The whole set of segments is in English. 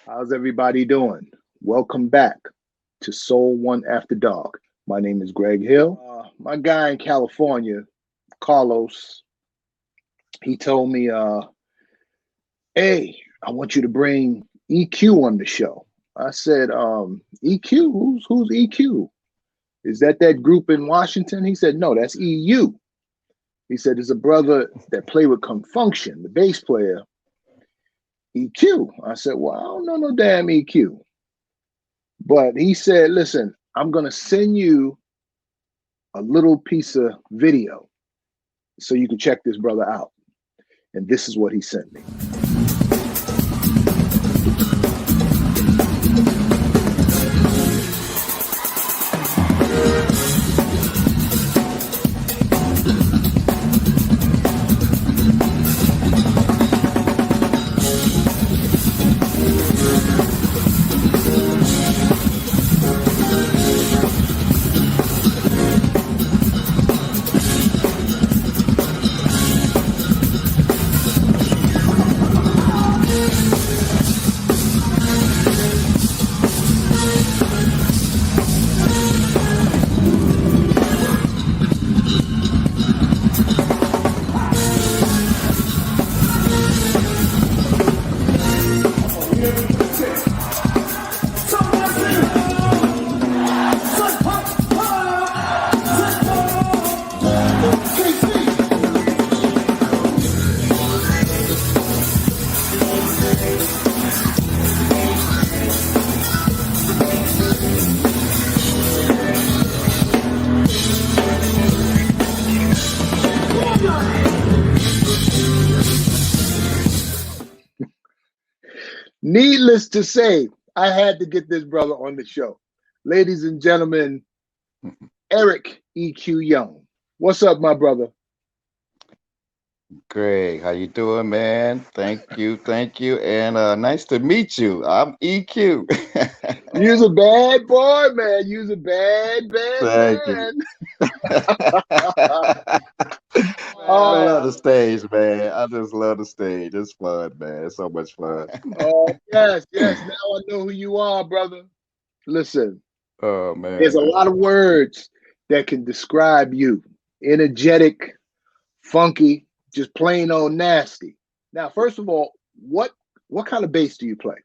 How's everybody doing? Welcome back to Soul One After Dark. My name is Greg Hill. My guy in California, Carlos, he told me, "Hey, I want you to bring EQ on the show." I said, "EQ? Who's EQ? Is that group in Washington?" He said, "No, that's EU." He said, "There's a brother that played with Cunfunkshun, the bass player, EQ." I said, "Well, I don't know no damn EQ." But he said, "Listen, I'm going to send you a little piece of video so you can check this brother out." And this is what he sent me. Needless to say, I had to get this brother on the show. Ladies and gentlemen, Eric EQ Young. What's up, my brother? Greg, how you doing, man? Thank you, and nice to meet you. I'm EQ. You's a bad boy, man. You's a bad Thank you. man. I love Oh, the stage, man. I just love the stage. It's fun, man. It's so much fun. oh, yes, yes. Now I know who you are, brother. Listen, Oh there's a man. lot of words that can describe you. Energetic, funky, just plain old nasty. Now, first of all, what kind of bass do you play?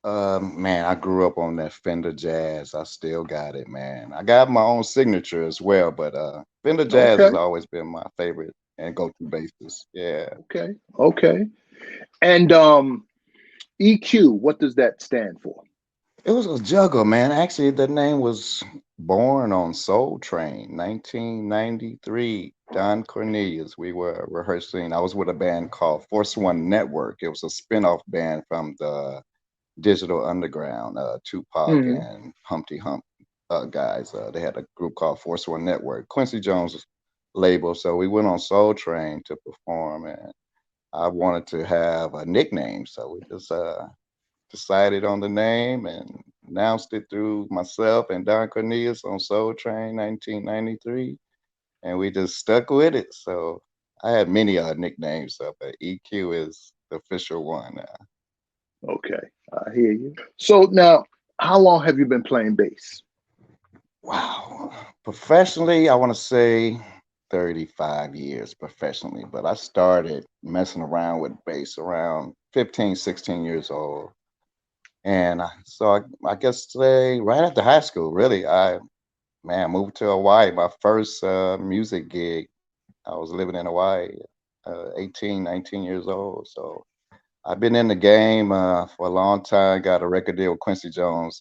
Man, I grew up on that Fender Jazz. I still got it, man. I got my own signature as well, but Fender Jazz Okay, has always been my favorite and go-to bassist. Yeah. okay, okay. And EQ, what does that stand for? It was a juggle, man. Actually, the name was born on Soul Train, 1993. Don Cornelius. We were rehearsing. I was with a band called Force One Network. It was a spin-off band from the Digital Underground, Tupac Hmm. and Humpty Hump guys. They had a group called Force One Network, Quincy Jones' label. So we went on Soul Train to perform, and I wanted to have a nickname. So we just decided on the name and announced it through myself and Don Cornelius on Soul Train 1993, and we just stuck with it. So I had many nicknames, but EQ is the official one. Okay, I hear you. So now, how long have you been playing bass? Wow. Professionally, I want to say 35 years professionally, but I started messing around with bass around 15, 16 years old. And I guess say right after high school, really, moved to Hawaii. My first music gig, I was living in Hawaii, 18, 19 years old. So I've been in the game for a long time. Got a record deal with Quincy Jones,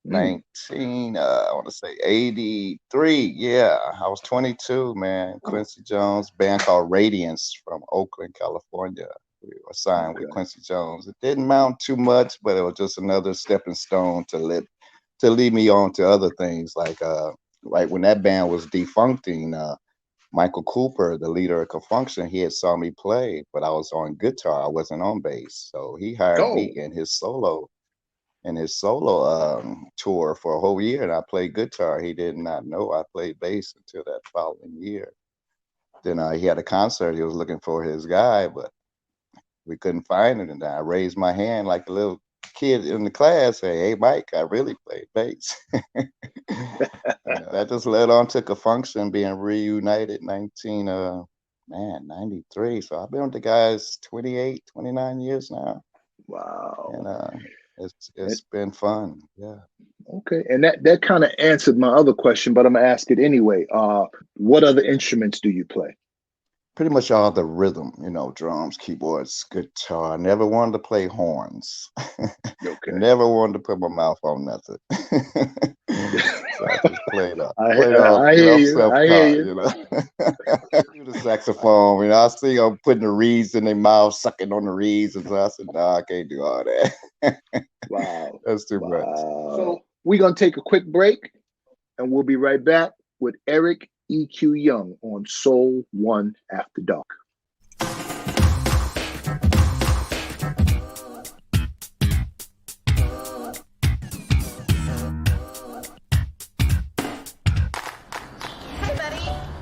Mm, I want to say 83. Yeah, I was 22, man. Quincy Jones, band called Radiance from Oakland, California. We were signed with okay. Quincy Jones. It didn't mount too much, but it was just another stepping stone to lead me on to other things like when that band was defuncting, Michael Cooper, the leader of Cunfunkshun, he had saw me play, but I was on guitar, I wasn't on bass. So he hired me Oh, in his solo tour for a whole year, and I played guitar. He did not know I played bass until that following year. Then he had a concert. He was looking for his guy, but we couldn't find it. And I raised my hand like a little kid in the class say, "Hey, Mike, I really play bass." That just led on to Cunfunkshun being reunited 93. So I've been with the guys 28, 29 years now, and Wow. it's been fun. Yeah. Okay, and that kind of answered my other question, but I'm gonna ask it anyway. What other instruments do you play? Pretty much all the rhythm, drums, keyboards, guitar. I never wanted to play horns. Okay, Never wanted to put my mouth on nothing. So I just played off, I hear I'm you. I hear self-taught, you. Do the saxophone, I see them putting the reeds in their mouth, sucking on the reeds, and so I said, "No, I can't do all that." Wow, That's too much. wow. So we're gonna take a quick break, and we'll be right back with Eric EQ Young on Soul One After Dark. Hey, buddy,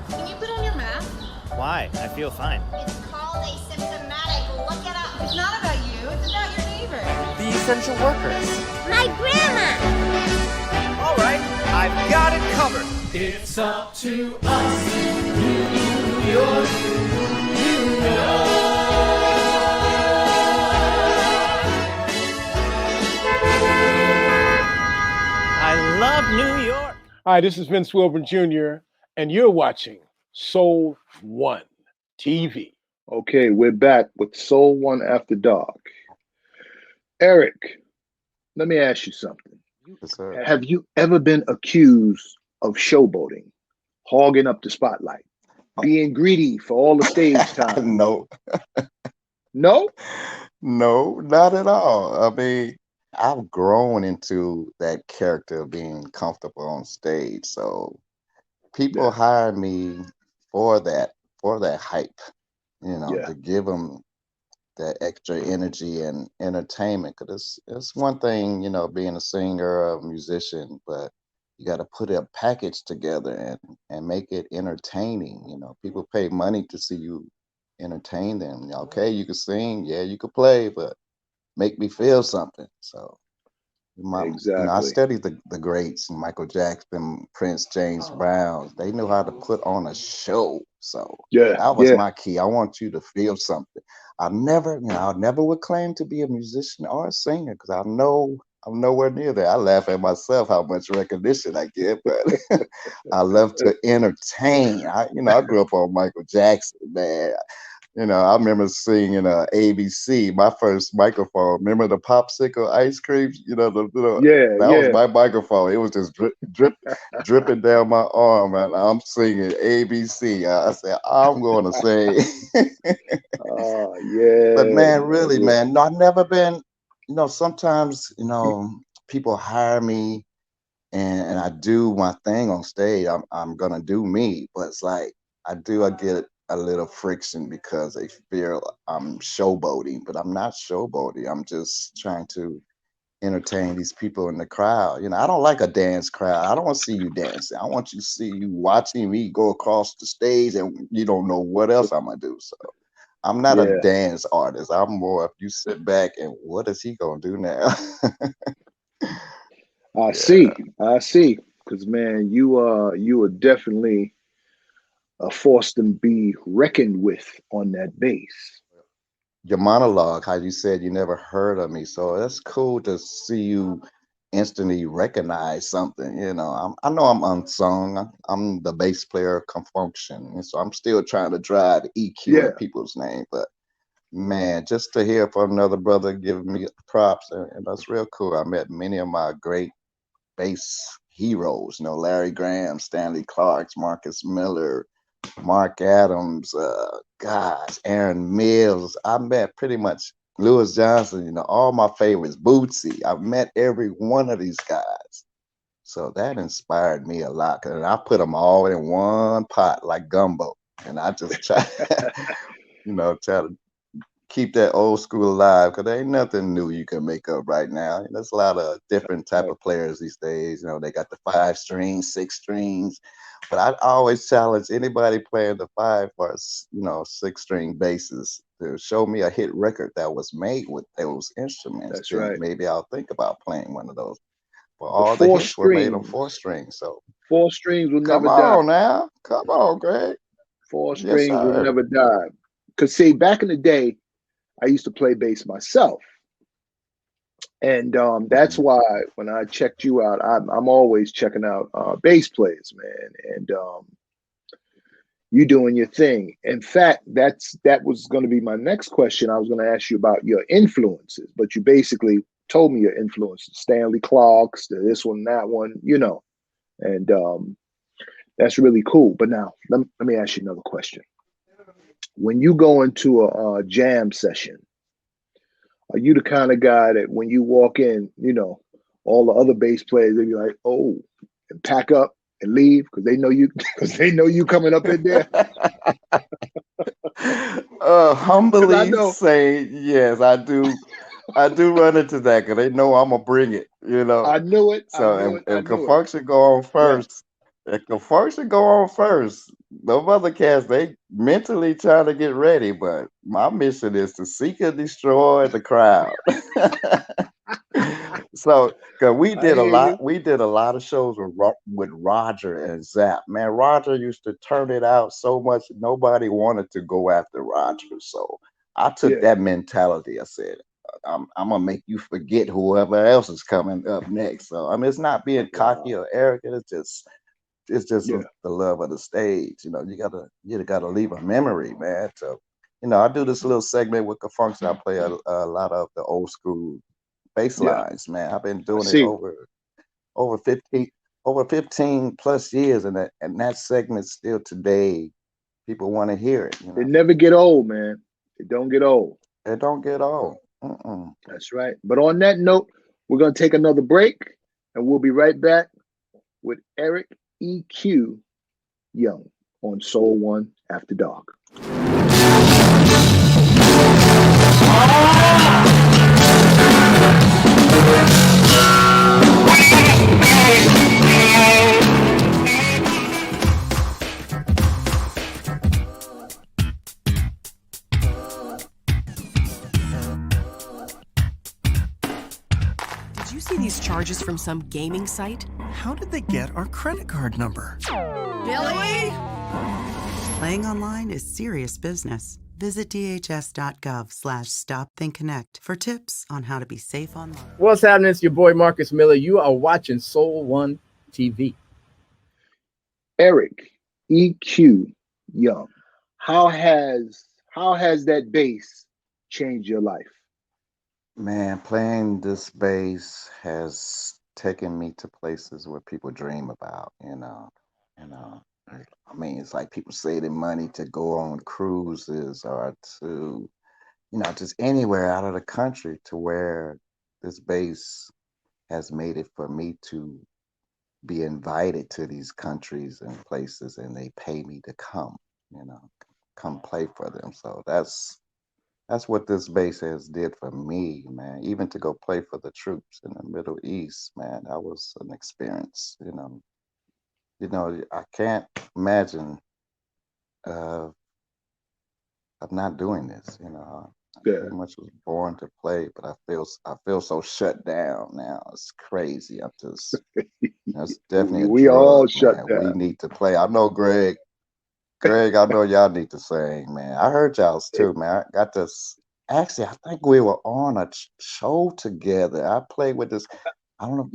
can you put on your mask? Why? I feel fine. It's called asymptomatic. Look it up. It's not about you, it's about your neighbor. The essential workers. My grandma! All right, I've got it covered. It's up to us, New York, New York. I love New York. Hi, this is Vince Wilburn Jr., and you're watching Soul One TV. Okay, we're back with Soul One After Dark. Eric, let me ask you something. Yes, sir. Have you ever been accused of showboating, hogging up the spotlight, being greedy for all the stage time? No, No? no, not at all. I mean, I've grown into that character of being comfortable on stage. So people Yeah, hire me for that hype, yeah, to give them that extra energy and entertainment. Because it's one thing, being a singer or a musician, but you got to put a package together and make it entertaining. People pay money to see you entertain them. Okay, you can sing, yeah, you can play, but make me feel something. So I exactly. studied the greats, Michael Jackson, Prince, James Brown. They knew how to put on a show. So Yeah, that was yeah, my key. I want you to feel something. I never would claim to be a musician or a singer because I know I'm nowhere near there. I laugh at myself how much recognition I get, but I love to entertain. I grew up on Michael Jackson, man. I remember singing ABC, my first microphone. Remember the popsicle ice cream? yeah, That was yeah. my microphone. It was just dripping down my arm, and I'm singing ABC. I said, I'm going to sing. Oh, But yeah, man, man, really, yeah, man, no, I've never been, sometimes, people hire me and I do my thing on stage. I'm gonna do me, but it's like I get a little friction because they feel I'm showboating, but I'm not showboating. I'm just trying to entertain these people in the crowd. I don't like a dance crowd. I don't want to see you dancing. I want you to see you watching me go across the stage and you don't know what else I'm gonna do. So I'm not a yeah. dance artist. I'm more if you sit back and what is he gonna do now? I Yeah. see, I see. Because man, you are definitely a force to be reckoned with on that base. Your monologue, how you said you never heard of me. So that's cool to see you instantly recognize something. I know I'm unsung. I'm the bass player of Cunfunkshun, and so I'm still trying to drive EQ in Yeah, people's name. But man, just to hear from another brother giving me props, and that's real cool. I met many of my great bass heroes. Larry Graham, Stanley Clark, Marcus Miller, Mark Adams, gosh, Aaron Mills. I met pretty much Lewis Johnson, all my favorites, Bootsy. I've met every one of these guys. So that inspired me a lot. And I put them all in one pot like gumbo. And I just try, try to keep that old school alive because there ain't nothing new you can make up right now. There's a lot of different type of players these days. They got the 5 strings, 6 strings, But I always challenge anybody playing the 5 or 6-string basses to show me a hit record that was made with those instruments. That's Then right. maybe I'll think about playing one of those. But The all the hits were made on 4-strings. So 4 strings will come never die. on now, come on, Greg. 4 Yes, strings will sir. never die. Cause see, back in the day, I used to play bass myself. And that's why when I checked you out, I'm always checking out bass players, man. And you doing your thing. In fact, that was going to be my next question. I was going to ask you about your influences, but you basically told me your influences: Stanley Clark's, this one, that one, and that's really cool. But now let me ask you another question. When you go into a jam session, are you the kind of guy that when you walk in, all the other bass players, they be like, oh, and pack up and leave because they know you coming up in there? Humbly know. say yes, I do. I do run into that because they know I'm gonna bring it, I knew it. So if Cunfunkshun go on first, if Cunfunkshun go on first, the other cats they mentally trying to get ready, but my mission is to seek and destroy the crowd. So, cause we did a lot of shows with Roger and Zap. Man, Roger used to turn it out so much nobody wanted to go after Roger. So I took that mentality. I said, I'm gonna make you forget whoever else is coming up next. So I mean, it's not being cocky or arrogant. It's just the love of the stage. You gotta leave a memory, man. So I do this little segment with Cunfunkshun. I play a lot of the old school bass lines, man. I've been doing it over 15 plus years, and that segment still today, people want to hear it. It never get old, man. It don't get old. It don't get old. That's right. But on that note, we're gonna take another break, and we'll be right back with Eric EQ Young on Soul One After Dark. Did you see these charges from some gaming site? How did they get our credit card number? Billy? Playing online is serious business. Visit dhs.gov/stopthinkconnect for tips on how to be safe online. What's happening? It's your boy Marcus Miller. You are watching Soul One TV. Eric EQ Young, how has that bass changed your life? Man, playing this bass has taken me to places where people dream about. I mean, it's like people saving money to go on cruises or to, just anywhere out of the country, to where this bass has made it for me to be invited to these countries and places, and they pay me to come play for them. So that's what this bass has did for me, man. Even to go play for the troops in the Middle East, man, that was an experience. I can't imagine of not doing this. I pretty much was born to play, but I feel so shut down now. It's crazy. I'm just it's definitely a we drug, all shut man. down. We need to play. I know Greg, I know y'all need to sing, man. I heard y'all's too, man. I got this. Actually, I think we were on a show together. I played with this. I don't know.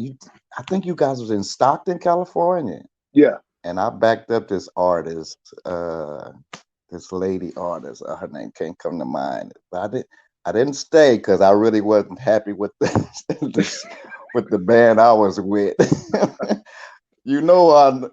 I think you guys was in Stockton, California. Yeah. And I backed up this artist, this lady artist. Her name can't come to mind. But I didn't stay because I really wasn't happy with with the band I was with. You know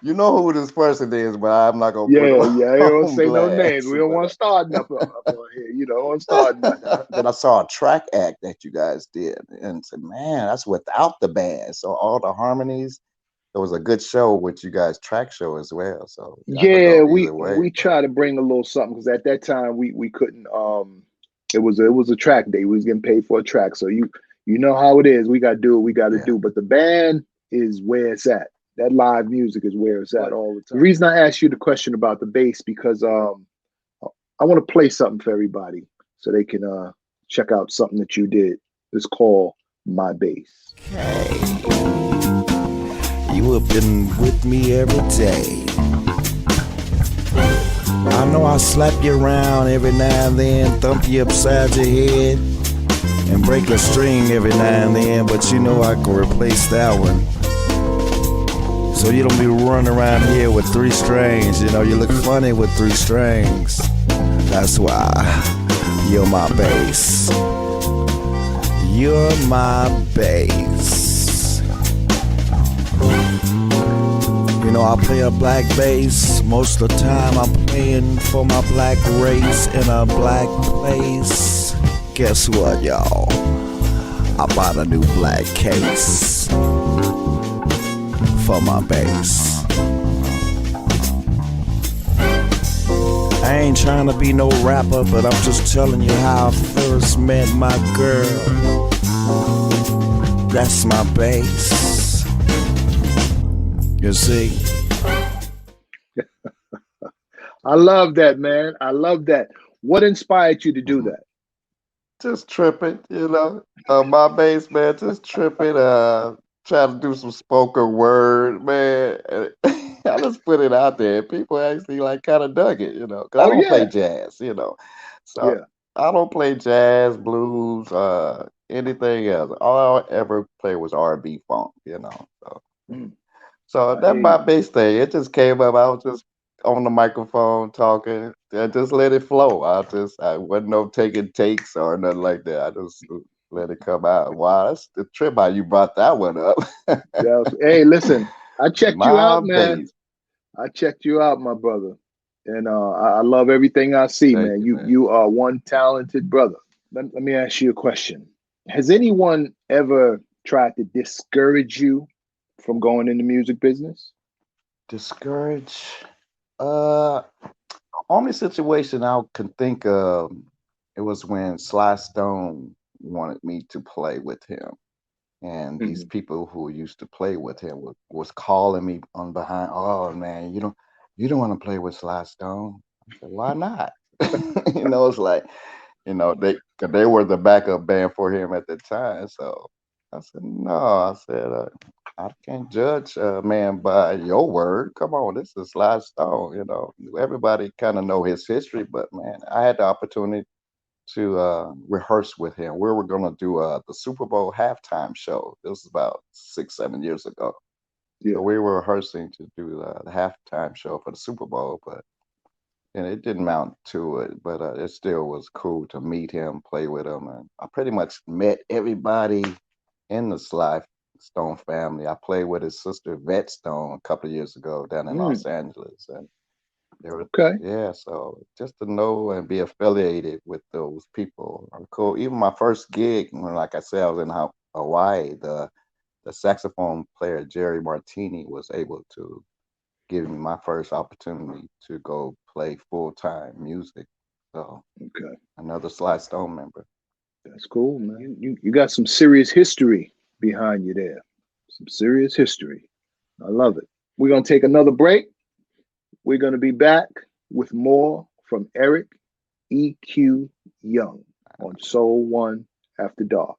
who this person is, but I'm not gonna put him I don't on say no blast, names. We don't want to start nothing up on here. Don't want to start nothing. Then I saw a track act that you guys did and said, man, that's without the band. So all the harmonies, it was a good show with you guys, track show as well. So we try to bring a little something because at that time we couldn't. It was a track day. We was getting paid for a track, so you know how it is. We got to do what we got to do. But the band is where it's at. That live music is where it's at all the time. The reason I asked you the question about the bass because I want to play something for everybody so they can check out something that you did. It's called My Bass. Okay. You have been with me every day. I know I slap you around every now and then, thump you upside your head, and break a string every now and then, but you know I can replace that one. So you don't be running around here with 3 strings, you know, you look funny with 3 strings. That's why you're my bass. You're my bass. You know, I play a black bass. Most of the time I'm playing for my black race in a black place. Guess what, y'all? I bought a new black case for my bass. I ain't trying to be no rapper, but I'm just telling you how I first met my girl. That's my bass. You see? I love that, man. I love that. What inspired you to do that? Just tripping, you know. My bass, man, just tripping. Trying to do some spoken word, man. I just put it out there. People actually like kind of dug it, you know. Cause I don't play jazz, you know. So I don't play jazz, blues, anything else. All I ever played was R&B funk, you know. So that my bass thing, it just came up. I was just on the microphone talking. I just let it flow. I wasn't no taking takes or nothing like that. I just let it come out. Wow, that's the trip how you brought that one up. Hey, listen, I checked you out, man. bass. I checked you out, my brother. And I love everything I see, man. You are one talented brother. Let me ask you a question. Has anyone ever tried to discourage you from going in the music business? Discourage? Only situation I can think of, it was when Sly Stone wanted me to play with him. And these people who used to play with him was calling me on behind, oh man, you don't want to play with Sly Stone? I said, why not? You know, it's like, you know, they were the backup band for him at the time. So I said, no, I said, I can't judge a man by your word. Come on, this is Sly Stone, you know. Everybody kind of know his history, but man, I had the opportunity to rehearse with him. We were going to do the Super Bowl halftime show. This was about 6-7 years ago. So we were rehearsing to do the halftime show for the Super Bowl, but it didn't mount to it. But it still was cool to meet him, play with him, and I pretty much met everybody in the Sly Stone family. I played with his sister Vet Stone a couple of years ago down in Los Angeles, and they were so just to know and be affiliated with those people are cool. Even my first gig, when, like I said, I was in Hawaii, the saxophone player Jerry Martini was able to give me my first opportunity to go play full-time music. So another Sly Stone member. That's cool, man. You got some serious history behind you there. Some serious history. I love it. We're going to take another break. We're going to be back with more from Eric EQ Young on Soul One After Dark.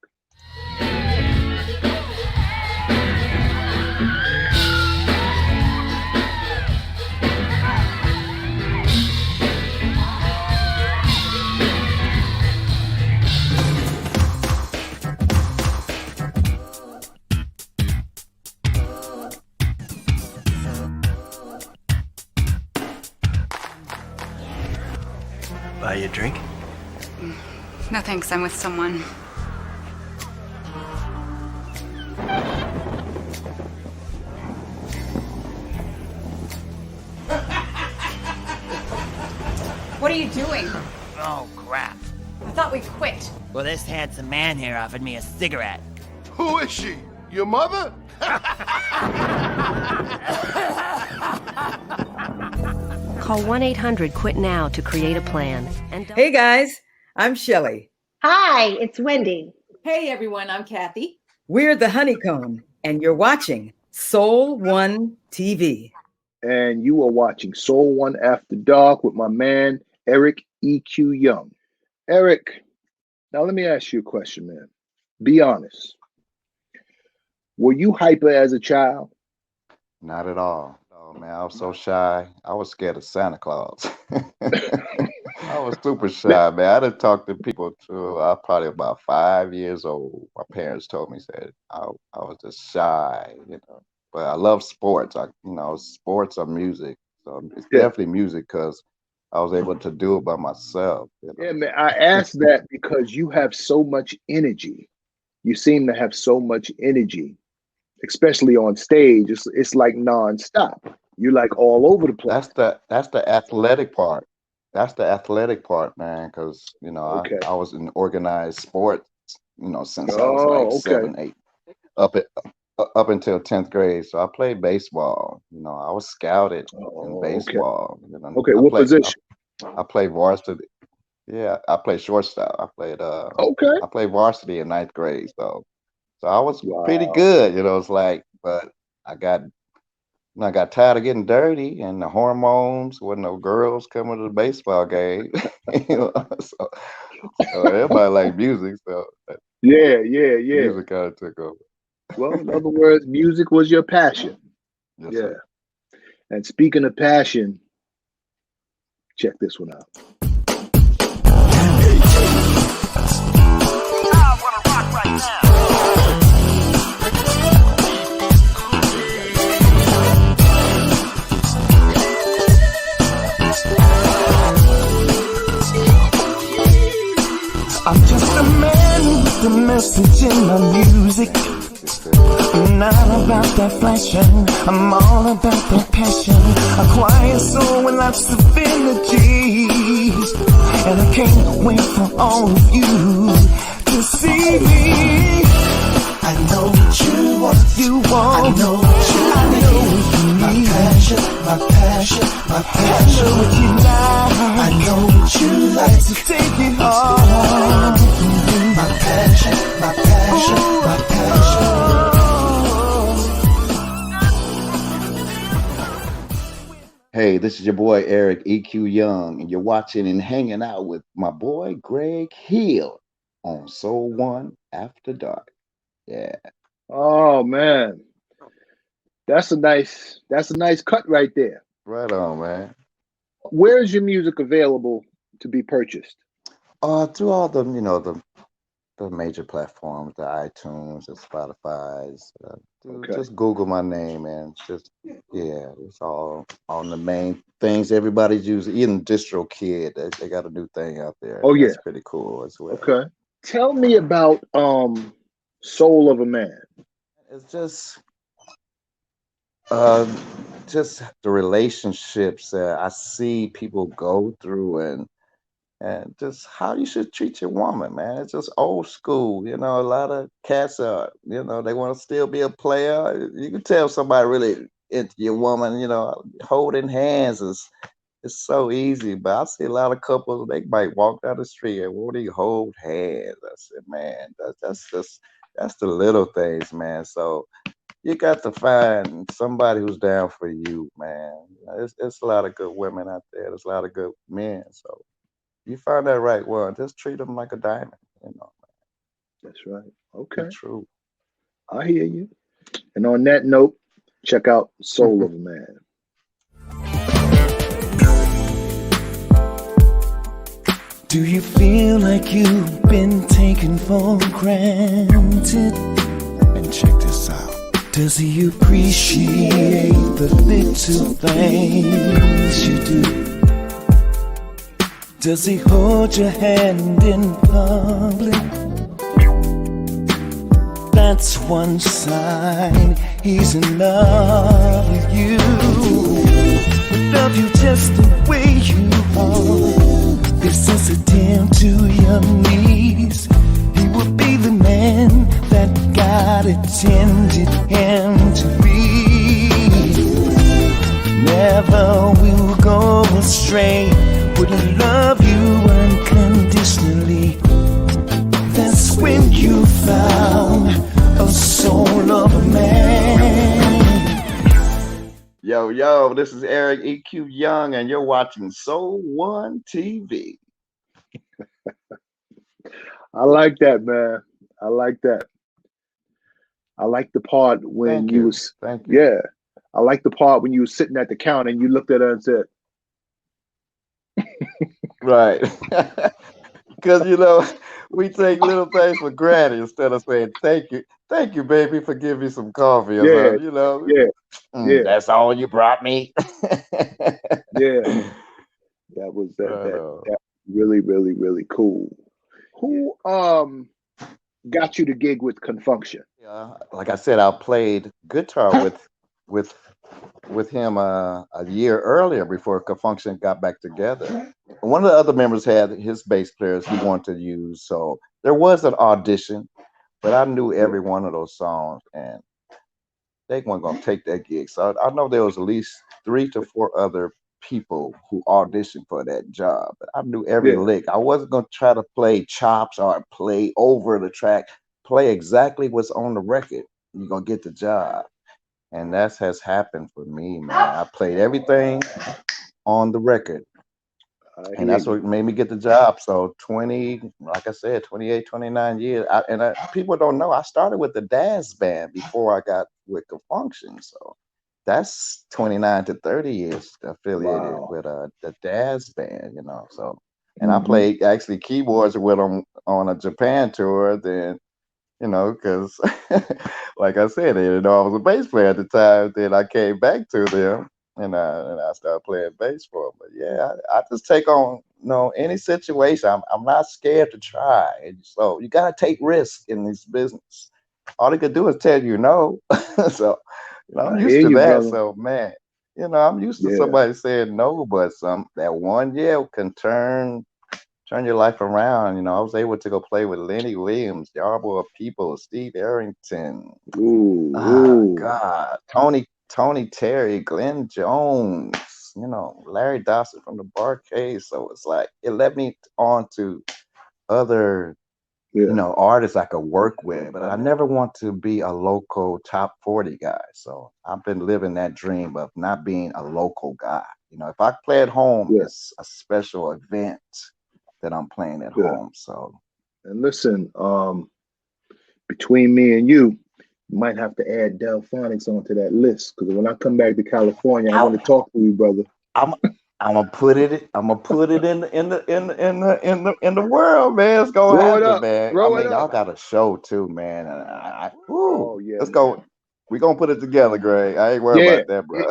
Buy you a drink? No thanks, I'm with someone. What are you doing? Oh, crap. I thought we quit. Well, this handsome man here offered me a cigarette. Who is she? Your mother? Call 1-800-QUIT-NOW to create a plan. And hey guys, I'm Shelley. Hi, it's Wendy. Hey everyone, I'm Kathy. We're the Honeycomb, and you're watching Soul One TV. And you are watching Soul One After Dark with my man, Eric EQ Young. Eric, now let me ask you a question, man. Be honest. Were you hyper as a child? Not at all. Oh man, I was so shy. I was scared of Santa Claus. I was super shy, man. I didn't talk to people till I was probably about 5 years old. My parents told me said I was just shy, But I love sports. Sports or music. So it's definitely music because I was able to do it by myself. Yeah, man. I asked that because you have so much energy. You seem to have so much energy, especially on stage. It's like nonstop. You're like all over the place. That's the athletic part. That's the athletic part, man. Because I was in organized sports, since I was like 7, 8, up until 10th grade. So I played baseball. I was scouted in baseball. Okay, what position? I played varsity. Yeah, I played shortstop. I played varsity in 9th grade. So I was pretty good. It's like, but I got tired of getting dirty and the hormones. Wasn't no girls coming to the baseball game. So everybody liked music. So yeah. Music kind of took over. Well, in other words, music was your passion. Yes, yeah. Sir. And speaking of passion, check this one out. I'm just a man with a message in my music. I'm not about that flashing, I'm all about that passion. A quiet soul with lots of energy, and I can't wait for all of you to see me. I know what you want. I know what you need. My passion. I know what you like. I know what you like. So take it home. My passion. Hey, this is your boy Eric EQ Young, and you're watching and hanging out with my boy Greg Hill on Soul One After Dark. Yeah. Oh man, that's a nice cut right there. Right on, man. Where is your music available to be purchased? Through all the the major platforms, the iTunes, the Spotify's. Just Google my name and it's all on the main things everybody's using. Even DistroKid, they got a new thing out there. Oh yeah, that's pretty cool as well. Okay, tell me about Soul of a Man. It's just the relationships that I see people go through and just how you should treat your woman, man. It's just old school, a lot of cats are, they want to still be a player. You can tell somebody really into your woman, holding hands is so easy. But I see a lot of couples, they might walk down the street and won't even hold hands. I said, man, that's the little things, man. So you got to find somebody who's down for you, man. It's a lot of good women out there. There's a lot of good men. So you find that right one, just treat them like a diamond, That's right. Okay. True. I hear you. And on that note, check out Soul of a Man. Do you feel like you've been taken for granted? And check this out. Does he appreciate the little things you do? Does he hold your hand in public? That's one sign he's in love with you. Love you just the way you are. Be sensitive to your needs. He will be the man that God intended him to be. Never will go astray. Wouldn't love you unconditionally. That's when you found a soul of a man. Yo, this is Eric EQ Young, and you're watching Soul One TV. I like that, man. I like that. I like the part when Thank you you. was, Thank you. yeah. I like the part when you was sitting at the counter and you looked at her and said, Right. Because, we take little things for granted instead of saying, thank you, baby, for giving me some coffee or yeah, something. yeah, yeah, That's all you brought me. yeah. That was Right that on. that really, really, really cool. Who got you the gig with Cunfunkshun? Yeah, like I said, I played guitar with with him a year earlier before Function got back together. One of the other members had his bass players he wanted to use, so there was an audition, but I knew Yeah, every one of those songs, and they weren't gonna take that gig. So I know there was at least 3 to 4 other people who auditioned for that job. But I knew every yeah. lick. I wasn't gonna try to play chops or play over the track. Play exactly what's on the record. You're gonna get the job. And that has happened for me, man. I played everything on the record. I And hear that's you. what made me get the job. So 20, like I said, 28, 29 years. People don't know, I started with the dance band before I got with the function. So that's 29 to 30 years affiliated Wow. with the dance band, So, and I Hmm. played actually keyboards with them on a Japan tour. Then because like I said, they didn't know I was a bass player at the time. Then I came back to them and I started playing bass for them. But yeah, I just take on any situation. I'm not scared to try. And so you gotta take risks in this business. All they could do is tell you no. So I'm I used hear to you, that. brother. So man, I'm used to Yeah, somebody saying no, but that one yeah can turn your life around. I was able to go play with Lenny Williams, Yarborough People, Steve Arrington, ooh, ooh, God, Tony Terry, Glenn Jones, Larry Dawson from the Barcade. So it's like it led me on to other, yeah, artists I could work with, but I never want to be a local top 40 guy. So I've been living that dream of not being a local guy. If I play at home, yeah, it's a special event that I'm playing at yeah. home. So And listen, between me and you might have to add Delphonics onto that list because when I come back to California, I want to talk to you, brother. I'm I'm gonna put it. I'm gonna put it in the world, man. It's gonna Throw it happen, up, man. I throw it mean, y'all up. got a show too, man. Oh yeah, Let's man. go. We gonna put it together, Greg. I ain't worried Yeah, about that, bro.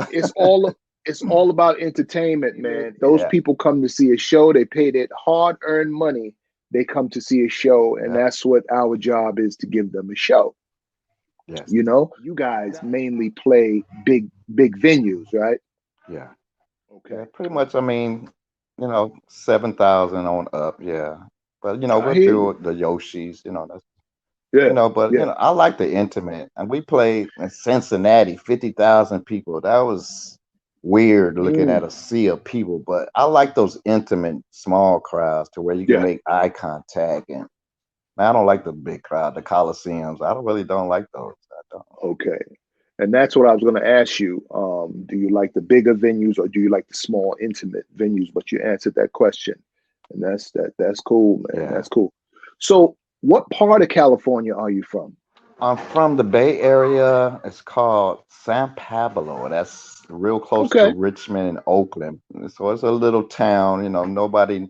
it's all about entertainment, man. Those Yeah, people come to see a show. They pay that hard-earned money. They come to see a show, and yeah, that's what our job is to give them a show. yes, You guys mainly play big venues, right? yeah, Okay, yeah. Pretty much. I okay. mean, 7,000 on up. Yeah, but I we'll hear you. do the Yoshis. That's Yeah, but yeah. I like the intimate. And we played in Cincinnati, 50,000 people. That was weird looking at Mm, a sea of people, but I like those intimate small crowds to where you can yeah. make eye contact. And man, I don't like the big crowd, the Coliseums. I don't like those. I don't. Okay. And that's what I was going to ask you. Do you like the bigger venues or do you like the small, intimate venues? But you answered that question, and that's cool, man. Yeah. That's cool. So, what part of California are you from? I'm from the Bay Area. It's called San Pablo. That's real close to Okay. Richmond and Oakland. So it's a little town, nobody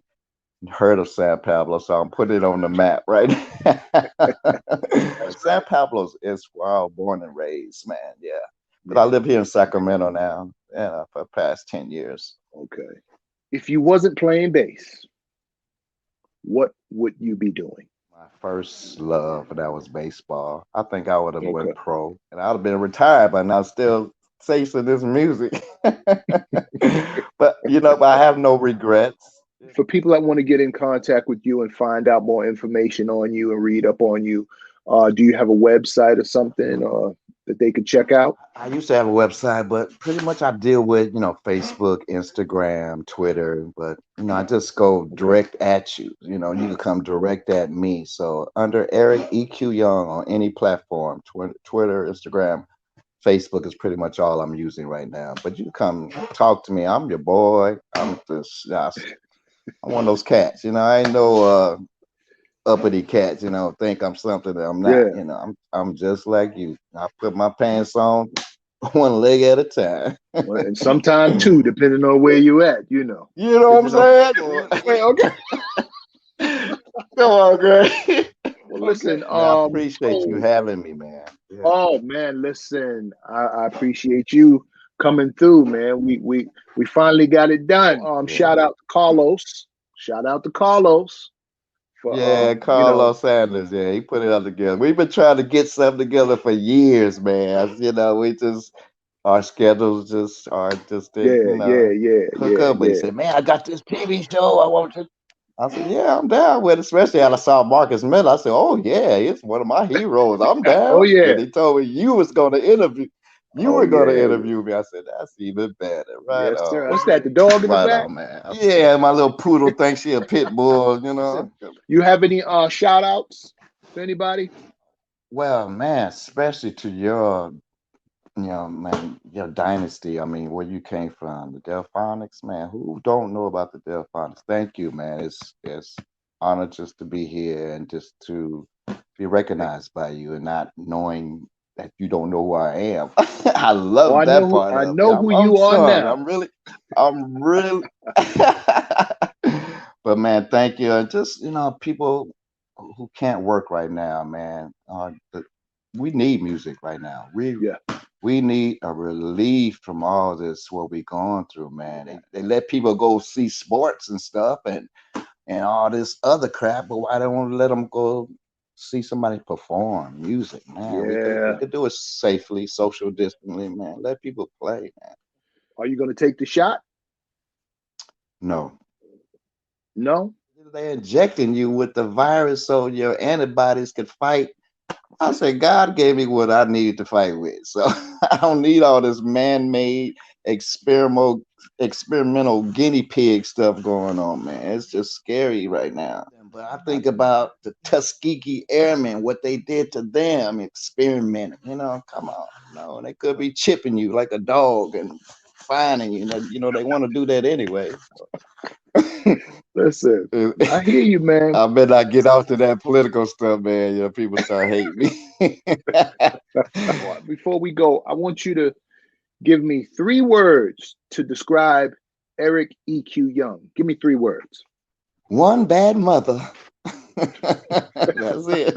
heard of San Pablo, so I'm putting it on the map, right? That's San Pablo is where I was born and raised, man. Yeah. But I yeah. live here in Sacramento now, for the past 10 years. Okay. If you wasn't playing bass, what would you be doing? My first love, that was baseball. I think I would have Okay. went pro, and I'd have been retired by now, still chasing this music. But I have no regrets. For people that want to get in contact with you and find out more information on you and read up on you, do you have a website or something that they could check out? I used to have a website, but pretty much I deal with, Facebook, Instagram, Twitter, but I just go Okay. direct at you. You can come direct at me. So under Eric EQ Young on any platform, Twitter, Instagram, Facebook is pretty much all I'm using right now. But you come talk to me. I'm your boy. I'm one of those cats. You know, I ain't no uppity cats. You know, think I'm something that I'm not. Yeah. You know, I'm just like you. I put my pants on one leg at a time. Well, and sometimes two, depending on where you at. You know. You know what I'm saying? Okay. Come on, Greg. Well, listen. Man, I appreciate you having me, man. Yeah. Oh man, listen. I appreciate you coming through, man. We finally got it done. Shout out to Carlos. Shout out to Carlos. For, Carlos Sanders. Yeah, he put it all together. We've been trying to get something together for years, man. You know, our schedules just didn't, hook up. But he said, "Man, I got this TV show. I want you." I said, "Yeah, I'm down with it." Especially when I saw Marcus Miller. I said, "Oh yeah, it's one of my heroes. I'm down." Oh yeah. And he told me you was going to interview. You were going to interview me. I said, "That's even better." Right? Yes, sir. What's that? The dog in the back? On, man. Yeah, my little poodle thinks she a pit bull. You know. You have any shout outs to anybody? Well, man, especially to your your dynasty. I mean, where you came from, the Delphonics, man. Who don't know about the Delphonics? Thank you, man. It's honored just to be here and just to be recognized by you and not knowing that you don't know who I am. I love that part. I know who you are now. I'm really. But man, thank you. And just people who can't work right now, man. We need music right now. We need a relief from all this what we going through, man. They let people go see sports and stuff and all this other crap, but why don't want to let them go see somebody perform music, man? We could do it safely, social distancing, man. Let people play, man. Are you going to take the shot? No. No? They're injecting you with the virus so your antibodies could fight. I said, God gave me what I needed to fight with. So I don't need all this man-made experimental guinea pig stuff going on, man. It's just scary right now. But I think about the Tuskegee Airmen, what they did to them, experimenting. Come on. No, they could be chipping you like a dog and finding you. They want to do that anyway. Listen, I hear you, man. I better not get off to that political stuff, man. People start hating me. Before we go, I want you to give me 3 words to describe Eric EQ Young. Give me 3 words. One bad mother. That's it.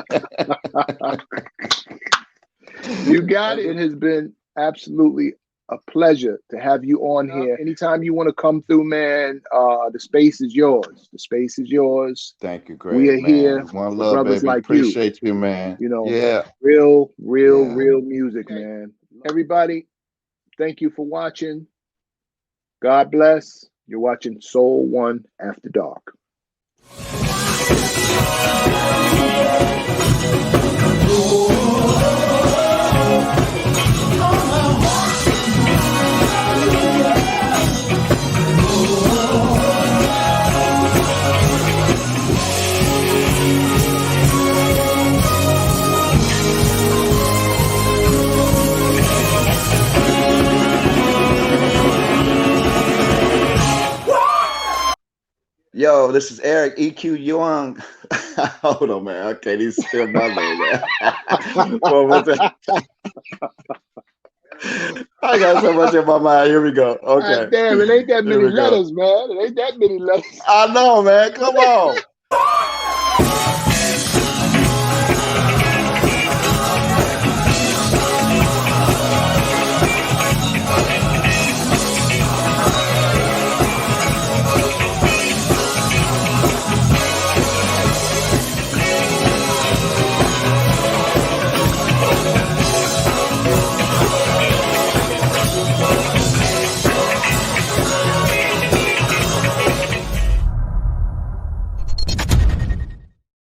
You got it. It has been absolutely a pleasure to have you on here. Anytime you want to come through, man, the space is yours. The space is yours. Thank you, Greg. We are here. One love, brothers baby. like Appreciate you, man. Real music, man. Everybody, thank you for watching. God bless. You're watching Soul One After Dark. Yo, this is Eric EQ Young. Hold on, man. I can't even spell my name, man. What was that? I got so much in my mind. Here we go. Okay. God damn, it ain't that many letters, man. It ain't that many letters. I know, man. Come on.